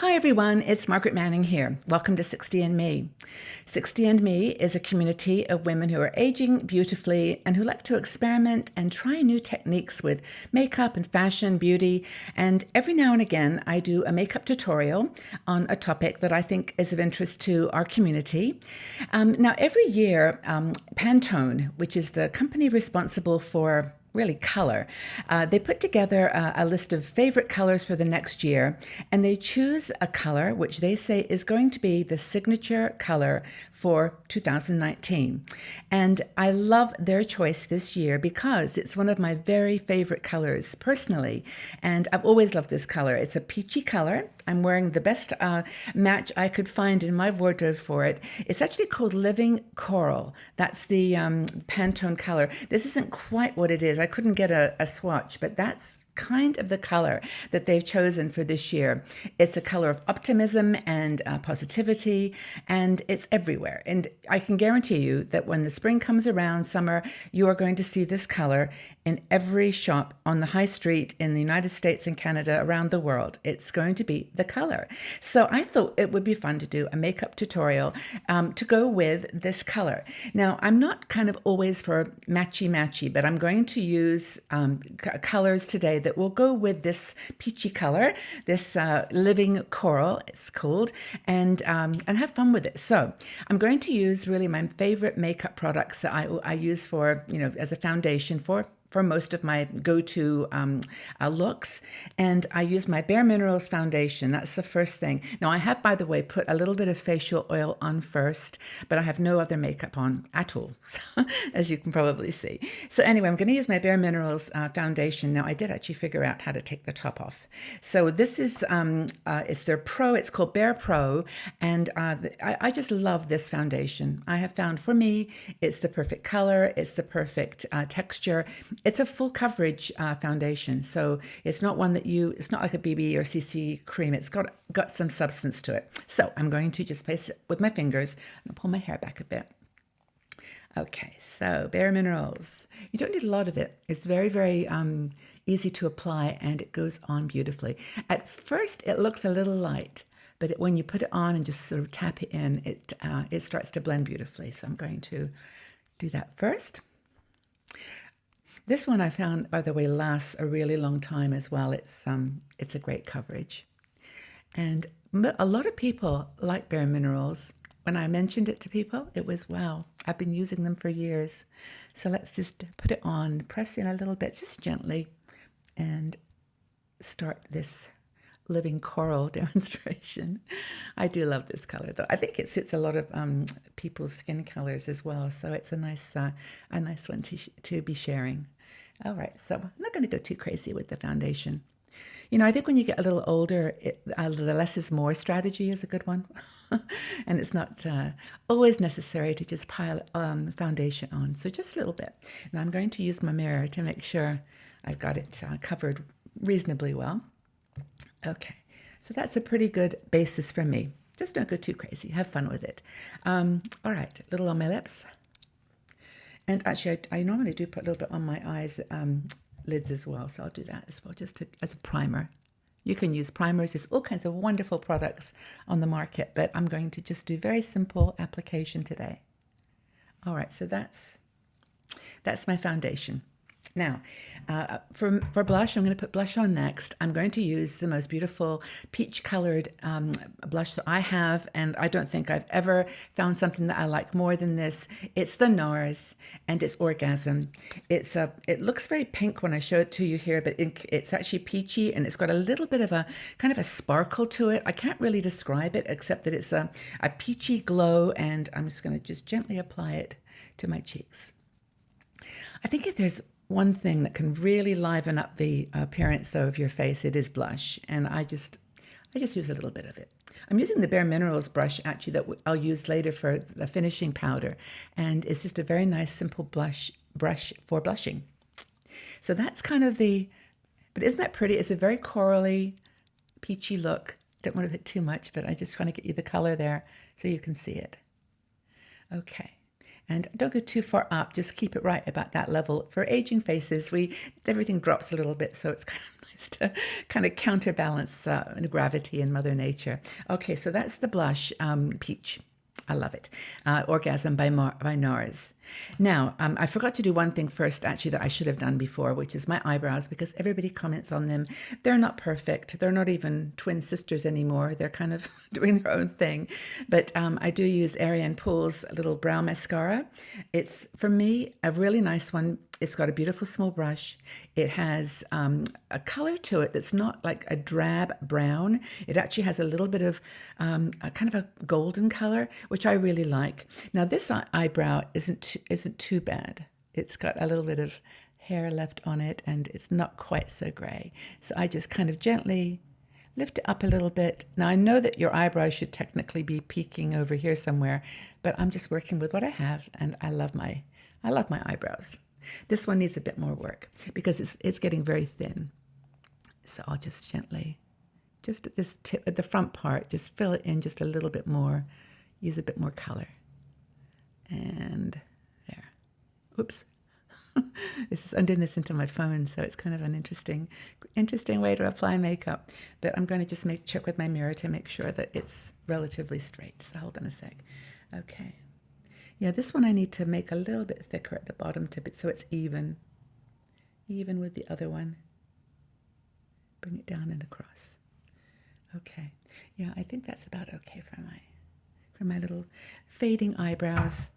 Hi everyone, it's Margaret Manning here. Welcome to 60andMe. 60andMe is a community of women who are aging beautifully and who like to experiment and try new techniques with makeup and fashion, beauty, and every now and again I do a makeup tutorial on a topic that I think is of interest to our community. Now every year, Pantone, which is the company responsible for really color. They put together a list of favorite colors for the next year, and they choose a color which they say is going to be the signature color for 2019. And I love their choice this year because it's one of my very favorite colors personally. And I've always loved this color. It's a peachy color. I'm wearing the best match I could find in my wardrobe for it. It's actually called Living Coral. That's the Pantone color. This isn't quite what it is. I couldn't get a swatch, but that's kind of the color that they've chosen for this year. It's a color of optimism and positivity, and it's everywhere. And I can guarantee you that when the spring comes around, summer, you are going to see this color in every shop on the high street in the United States and Canada, around the world. It's going to be the color. So I thought it would be fun to do a makeup tutorial to go with this color. Now, I'm not kind of always for matchy-matchy, but I'm going to use colors today that will go with this peachy color, this living coral, it's called, and have fun with it. So I'm going to use really my favorite makeup products that I use for, as a foundation for most of my go-to looks. And I use my Bare Minerals foundation. That's the first thing. Now, I have, by the way, put a little bit of facial oil on first, but I have no other makeup on at all, as you can probably see. So anyway, I'm going to use my Bare Minerals foundation. Now, I did actually figure out how to take the top off. So this is, it's their Pro. It's called Bare Pro. And I just love this foundation. I have found, for me, it's the perfect color. It's the perfect texture. It's a full coverage foundation, so it's not one that it's not like a BB or CC cream. It's got some substance to it. So I'm going to just place it with my fingers and pull my hair back a bit. Okay, so Bare Minerals. You don't need a lot of it. It's very, very easy to apply, and it goes on beautifully. At first, it looks a little light, but when you put it on and just sort of tap it in, it starts to blend beautifully. So I'm going to do that first. This one I found, by the way, lasts a really long time as well. It's a great coverage. And a lot of people like Bare Minerals. When I mentioned it to people, it was, wow, I've been using them for years. So let's just put it on, press in a little bit, just gently, and start this living coral demonstration. I do love this color, though. I think it suits a lot of people's skin colors as well. So it's a nice one to be sharing. All right, so I'm not going to go too crazy with the foundation. I think when you get a little older, the less is more strategy is a good one. And it's not always necessary to just pile foundation on. So just a little bit. And I'm going to use my mirror to make sure I've got it covered reasonably well. Okay, so that's a pretty good basis for me. Just don't go too crazy. Have fun with it. All right, a little on my lips. And actually, I normally do put a little bit on my eyes lids as well, so I'll do that as well, just as a primer. You can use primers. There's all kinds of wonderful products on the market, but I'm going to just do very simple application today. All right, so that's my foundation. Now, for blush, I'm going to put blush on next. I'm going to use the most beautiful peach-colored blush that I have, and I don't think I've ever found something that I like more than this. It's the NARS, and it's Orgasm. It looks very pink when I show it to you here, but it's actually peachy, and it's got a little bit of a kind of a sparkle to it. I can't really describe it, except that it's a peachy glow, and I'm just going to just gently apply it to my cheeks. I think if there's one thing that can really liven up the appearance, though, of your face, it is blush. And I just use a little bit of it. I'm using the Bare Minerals brush, actually, that I'll use later for the finishing powder. And it's just a very nice, simple brush for blushing. So that's kind of but isn't that pretty? It's a very corally, peachy look. Don't want to put too much, but I just want to get you the color there so you can see it. Okay. And don't go too far up, just keep it right about that level. For aging faces, everything drops a little bit, so it's kind of nice to kind of counterbalance gravity in Mother Nature. Okay, so that's the blush, Peach. I love it. Orgasm by NARS. Now, I forgot to do one thing first, actually, that I should have done before, which is my eyebrows, because everybody comments on them. They're not perfect. They're not even twin sisters anymore. They're kind of doing their own thing. But I do use Ariane Poole's little brow mascara. It's, for me, a really nice one. It's got a beautiful small brush. It has a color to it that's not like a drab brown. It actually has a little bit of a kind of a golden color, which I really like. Now this eyebrow isn't too bad. It's got a little bit of hair left on it, and it's not quite so gray. So I just kind of gently lift it up a little bit. Now I know that your eyebrow should technically be peeking over here somewhere, but I'm just working with what I have, and I love my eyebrows. This one needs a bit more work because it's getting very thin. So I'll just gently, just at this tip, at the front part, just fill it in just a little bit more, use a bit more color. And there. Oops. I'm doing this into my phone, so it's kind of an interesting way to apply makeup. But I'm going to just check with my mirror to make sure that it's relatively straight. So hold on a sec. Okay. Yeah, this one I need to make a little bit thicker at the bottom tip so it's even with the other one. Bring it down and across. Okay. Yeah, I think that's about okay for my little fading eyebrows.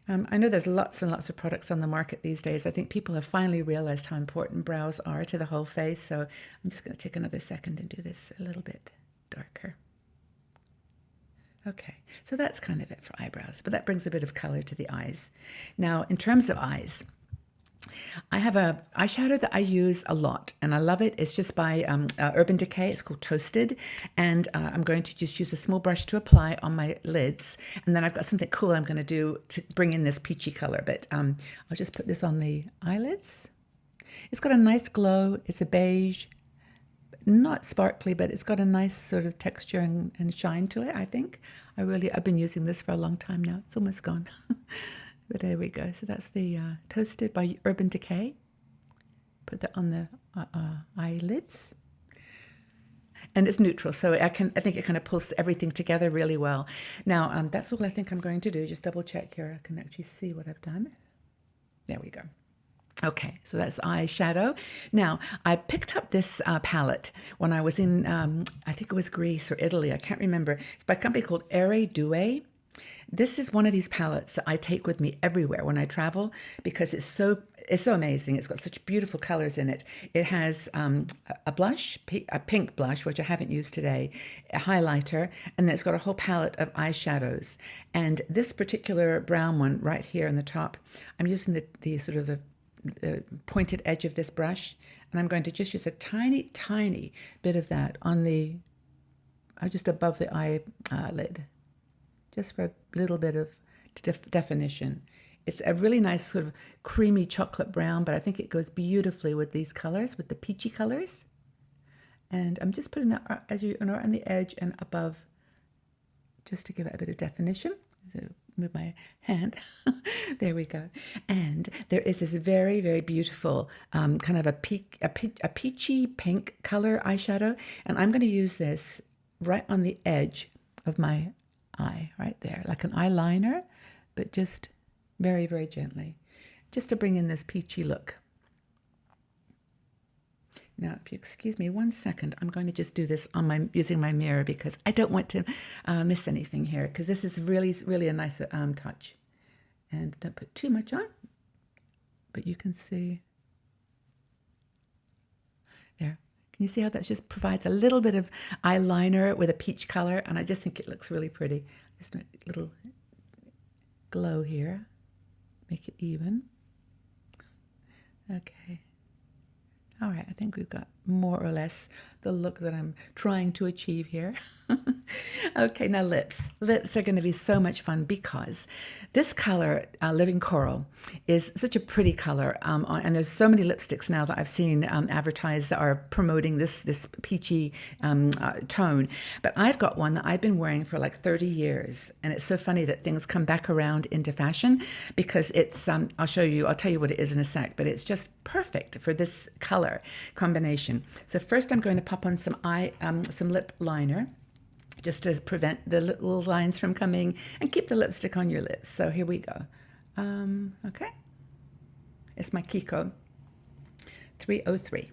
I know there's lots and lots of products on the market these days. I think people have finally realized how important brows are to the whole face. So I'm just going to take another second and do this a little bit darker. Okay, so that's kind of it for eyebrows, but that brings a bit of color to the eyes. Now, in terms of eyes, I have a eyeshadow that I use a lot, and I love it. It's just by Urban Decay. It's called Toasted, and I'm going to just use a small brush to apply on my lids, and then I've got something cool I'm going to do to bring in this peachy color, but I'll just put this on the eyelids. It's got a nice glow. It's a beige, not sparkly, but it's got a nice sort of texture and shine to it, I think. I've been using this for a long time now. It's almost gone. But there we go. So that's the Toasted by Urban Decay. Put that on the eyelids. And it's neutral, so I think it kind of pulls everything together really well. Now, that's all I think I'm going to do. Just double check here. I can actually see what I've done. There we go. Okay, so that's eyeshadow. Now, I picked up this palette when I was in, I think it was Greece or Italy, I can't remember. It's by a company called Eyebrow. This is one of these palettes that I take with me everywhere when I travel because it's so amazing. It's got such beautiful colors in it. It has a blush, a pink blush, which I haven't used today, a highlighter, and then it's got a whole palette of eyeshadows. And this particular brown one right here on the top, I'm using the sort of the pointed edge of this brush, and I'm going to just use a tiny bit of that on the just above the eyelid, just for a little bit of definition. It's a really nice sort of creamy chocolate brown, but I think it goes beautifully with these colors, with the peachy colors. And I'm just putting that, as you know, on the edge and above, just to give it a bit of definition. So move my hand. There we go. And there is this very, very beautiful kind of a peachy pink color eyeshadow. And I'm going to use this right on the edge of my eye, right there, like an eyeliner, but just very, very gently, just to bring in this peachy look. Now, if you excuse me 1 second, I'm going to just do this on using my mirror because I don't want to miss anything here because this is really, really a nice touch. And don't put too much on, but you can see there. Can you see how that just provides a little bit of eyeliner with a peach color? And I just think it looks really pretty. Just a little glow here. Make it even. Okay. All right, I think we've got more or less the look that I'm trying to achieve here. Okay, now lips. Lips are going to be so much fun because this color, Living Coral, is such a pretty color. And there's so many lipsticks now that I've seen advertised that are promoting this peachy tone. But I've got one that I've been wearing for like 30 years. And it's so funny that things come back around into fashion because it's, I'll tell you what it is in a sec, but it's just perfect for this color combination. So first I'm going to pop on some lip liner, just to prevent the little lines from coming and keep the lipstick on your lips. So here we go. Okay. It's my Kiko 303.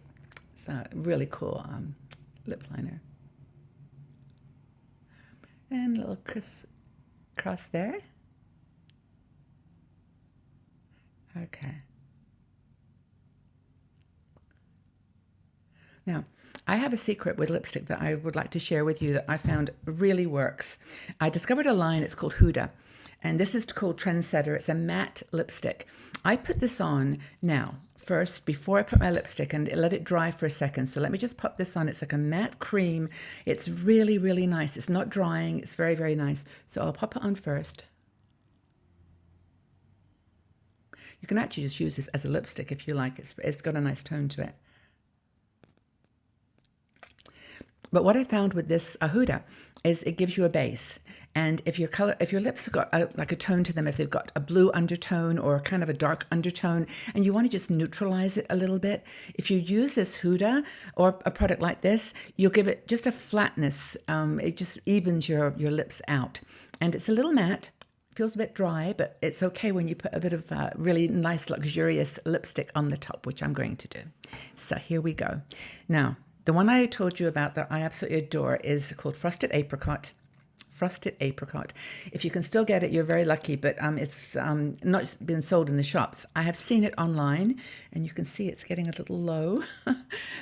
It's a really cool lip liner. And a little cross there. Okay. Now, I have a secret with lipstick that I would like to share with you that I found really works. I discovered a line, it's called Huda, and this is called Trendsetter. It's a matte lipstick. I put this on now, first, before I put my lipstick, and let it dry for a second. So let me just pop this on. It's like a matte cream. It's really, really nice. It's not drying. It's very, very nice. So I'll pop it on first. You can actually just use this as a lipstick if you like. It's got a nice tone to it. But what I found with this Huda is it gives you a base. And if your lips have got like a tone to them, if they've got a blue undertone or kind of a dark undertone, and you want to just neutralize it a little bit, if you use this Huda or a product like this, you'll give it just a flatness. It just evens your lips out. And it's a little matte. Feels a bit dry, but it's okay when you put a bit of really nice, luxurious lipstick on the top, which I'm going to do. So here we go. Now, the one I told you about that I absolutely adore is called Frosted Apricot. Frosted Apricot. If you can still get it, you're very lucky, but it's not been sold in the shops. I have seen it online, and you can see it's getting a little low.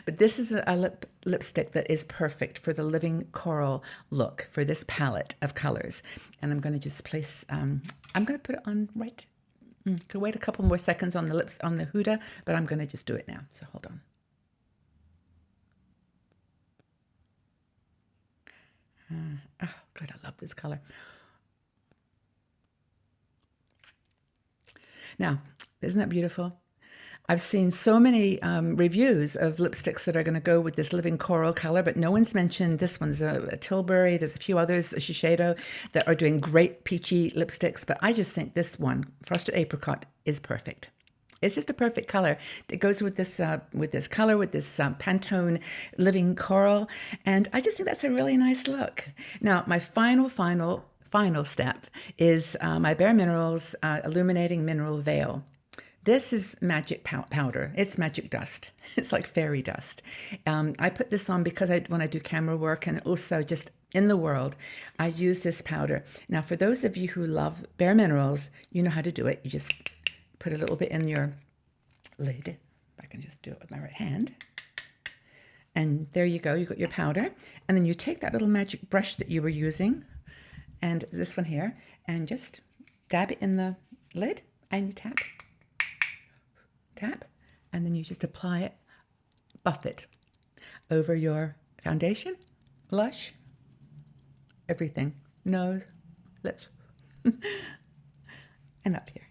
But this is a lipstick that is perfect for the Living Coral look, for this palette of colors. And I'm going to just place, I'm going to put it on right. Could wait a couple more seconds on the lips, on the Huda, but I'm going to just do it now. So hold on. Oh, God, I love this color. Now, isn't that beautiful? I've seen so many reviews of lipsticks that are going to go with this Living Coral color, but no one's mentioned this one's a Tilbury. There's a few others, a Shiseido, that are doing great peachy lipsticks, but I just think this one, Frosted Apricot, is perfect. It's just a perfect color. It goes with this color, with this Pantone Living Coral, and I just think that's a really nice look. Now, my final step is my Bare Minerals Illuminating Mineral Veil. This is magic powder. It's magic dust. It's like fairy dust. I put this on because when I do camera work and also just in the world, I use this powder. Now, for those of you who love Bare Minerals, you know how to do it. You just put a little bit in your lid. If I can just do it with my right hand. And there you go. You got your powder. And then you take that little magic brush that you were using, and this one here, and just dab it in the lid, and you tap, and then you just apply it, buff it over your foundation, blush, everything, nose, lips, and up here.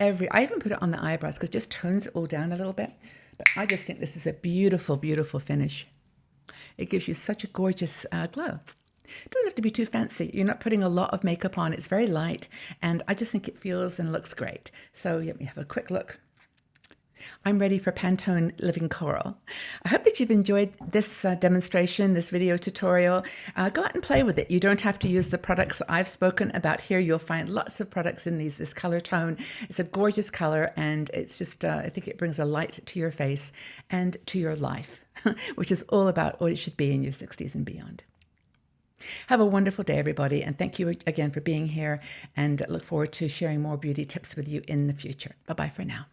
I even put it on the eyebrows because it just tones it all down a little bit. But I just think this is a beautiful, beautiful finish. It gives you such a gorgeous glow. It doesn't have to be too fancy. You're not putting a lot of makeup on. It's very light, and I just think it feels and looks great. So let me have a quick look. I'm ready for Pantone Living Coral. I hope that you've enjoyed this demonstration, this video tutorial. Go out and play with it. You don't have to use the products I've spoken about here. You'll find lots of products in this color tone. It's a gorgeous color, and it's just, I think it brings a light to your face and to your life, which is all about what it should be in your 60s and beyond. Have a wonderful day, everybody, and thank you again for being here, and look forward to sharing more beauty tips with you in the future. Bye-bye for now.